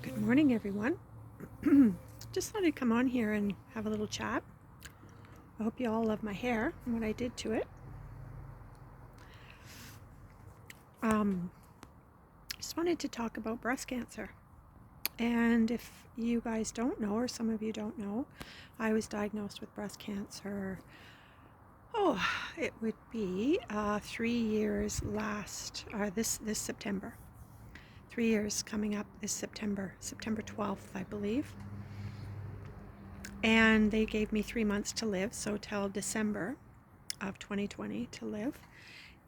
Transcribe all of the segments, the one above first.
Good morning, everyone. Just thought I'd come on here and have a little chat. I hope you all love my hair and what I did to it. Just wanted to talk about breast cancer. And if you guys don't know, or some of you don't know, I was diagnosed with breast cancer. It would be 3 years this September. 3 years coming up this September 12th, I believe. And they gave me 3 months to live, so till December of 2020 to live.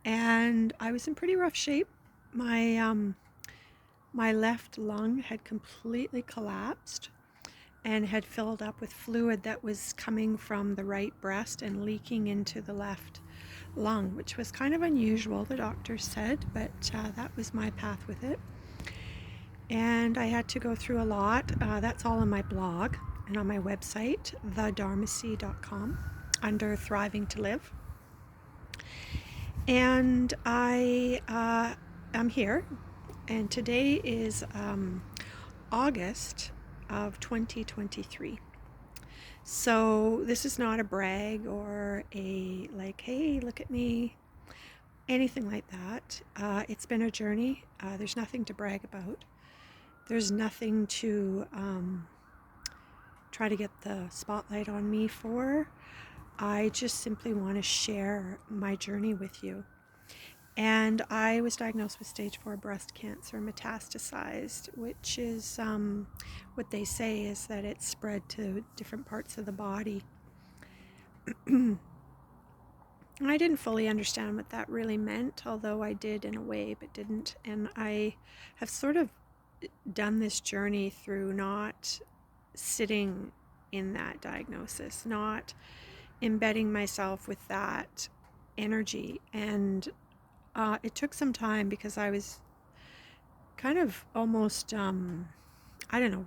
And I was in pretty rough shape. My left lung had completely collapsed and had filled up with fluid that was coming from the right breast and leaking into the left lung, which was kind of unusual, the doctor said, but that was my path with it. And I had to go through a lot. That's all on my blog and on my website, thedharmacy.com, under Thriving to Live. And I'm here, and today is August of 2023. So this is not a brag or a like, hey, look at me, anything like that. It's been a journey. There's nothing to brag about. There's nothing to try to get the spotlight on me for. I just simply want to share my journey with you. And I was diagnosed with stage 4 breast cancer, metastasized, which is what they say is that it's spread to different parts of the body. I didn't fully understand what that really meant, although I did in a way, but didn't. And I have sort of done this journey through not sitting in that diagnosis, not embedding myself with that energy. And it took some time because I was kind of almost,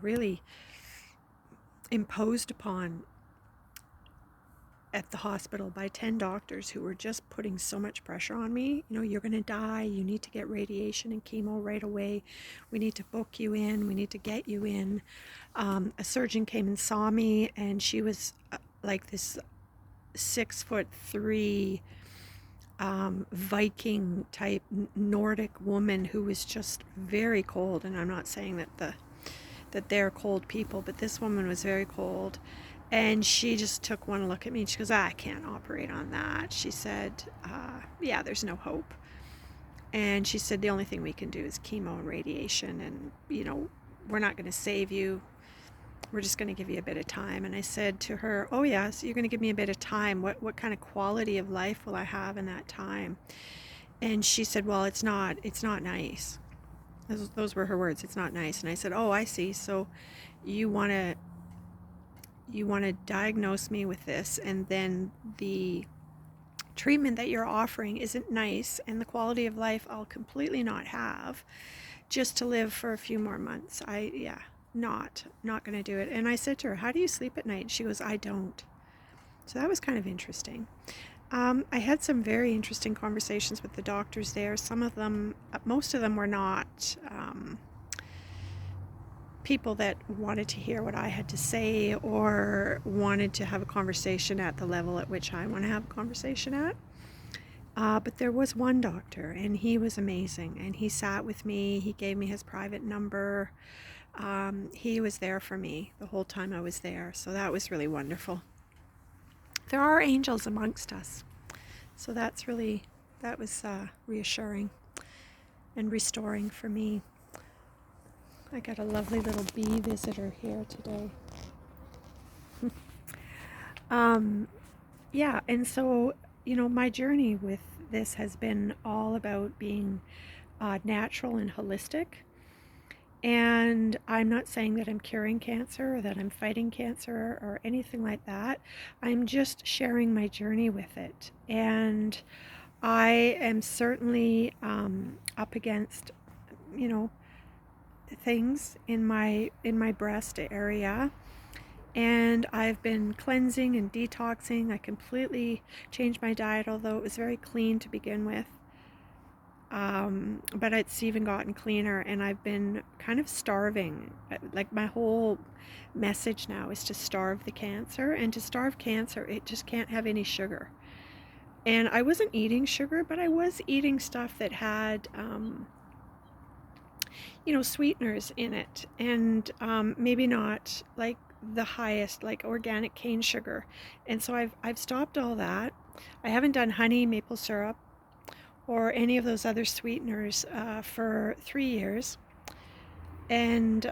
really imposed upon at the hospital by 10 doctors who were just putting so much pressure on me. You're going to die. You need to get radiation and chemo right away. We need to book you in. We need to get you in. A surgeon came and saw me, and she was like this 6'3" Viking type Nordic woman who was just very cold. And I'm not saying that they're cold people, but this woman was very cold. And she just took one look at me and she goes, I can't operate on that. She said, yeah, there's no hope. And she said, the only thing we can do is chemo and radiation. And, we're not going to save you. We're just going to give you a bit of time. And I said to her, oh, yes, you're going to give me a bit of time. What kind of quality of life will I have in that time? And she said, well, it's not nice. Those were her words. It's not nice. And I said, oh, I see. So you want to diagnose me with this, and then the treatment that you're offering isn't nice, and the quality of life I'll completely not have, just to live for a few more months. Not going to do it. And I said to her, how do you sleep at night? And she goes, I don't. So that was kind of interesting. I had some very interesting conversations with the doctors there. Most of them were not people that wanted to hear what I had to say or wanted to have a conversation at the level at which I want to have a conversation at. But there was one doctor, and he was amazing, and he sat with me. He gave me his private number. He was there for me the whole time I was there, so that was really wonderful. There are angels amongst us, so that was reassuring and restoring for me. I got a lovely little bee visitor here today. And so, my journey with this has been all about being natural and holistic. And I'm not saying that I'm curing cancer or that I'm fighting cancer or anything like that. I'm just sharing my journey with it. And I am certainly up against, things in my breast area, and I've been cleansing and detoxing. I completely changed my diet, although it was very clean to begin with. But it's even gotten cleaner, and I've been kind of starving. Like, my whole message now is to starve the cancer, and to starve cancer, it just can't have any sugar. And I wasn't eating sugar, but I was eating stuff that had, sweeteners in it, and maybe not like the highest, like organic cane sugar. And so I've stopped all that. I haven't done honey, maple syrup, or any of those other sweeteners for 3 years, and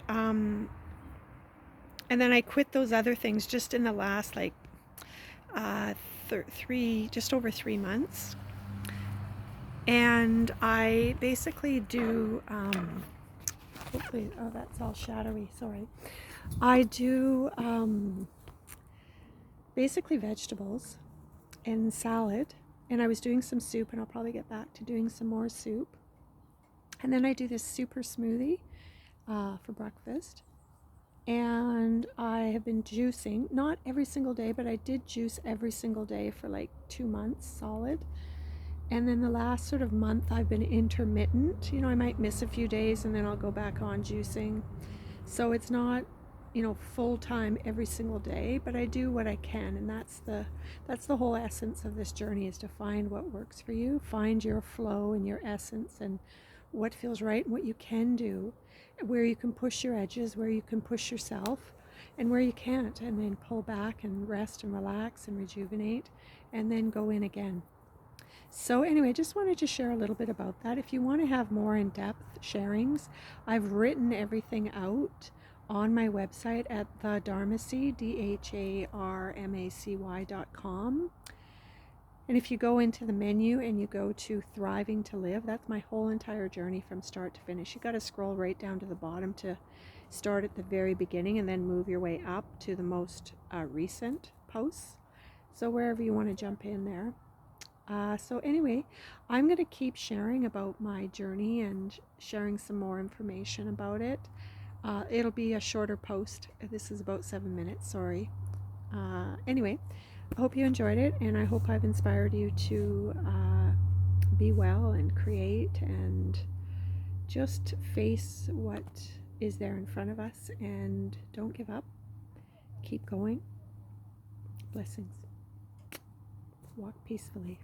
then I quit those other things just in the last like just over 3 months. And I basically do, hopefully, oh, that's all shadowy, sorry. I do basically vegetables and salad, and I was doing some soup, and I'll probably get back to doing some more soup. And then I do this super smoothie for breakfast. And I have been juicing, not every single day, but I did juice every single day for like 2 months solid. And then the last sort of month I've been intermittent. I might miss a few days and then I'll go back on juicing. So it's not, full time every single day, but I do what I can. And that's the whole essence of this journey, is to find what works for you, find your flow and your essence, and what feels right and what you can do, where you can push your edges, where you can push yourself, and where you can't, and then pull back and rest and relax and rejuvenate, and then go in again. So anyway, just wanted to share a little bit about that. If you want to have more in-depth sharings, I've written everything out on my website at thedharmacy, DHARMACY.com. And if you go into the menu and you go to Thriving to Live, that's my whole entire journey from start to finish. You got to scroll right down to the bottom to start at the very beginning, and then move your way up to the most recent posts. So wherever you want to jump in there. So anyway, I'm going to keep sharing about my journey and sharing some more information about it. It'll be a shorter post. This is about 7 minutes, sorry. Anyway, I hope you enjoyed it, and I hope I've inspired you to be well and create and just face what is there in front of us, and don't give up. Keep going. Blessings. Walk peacefully.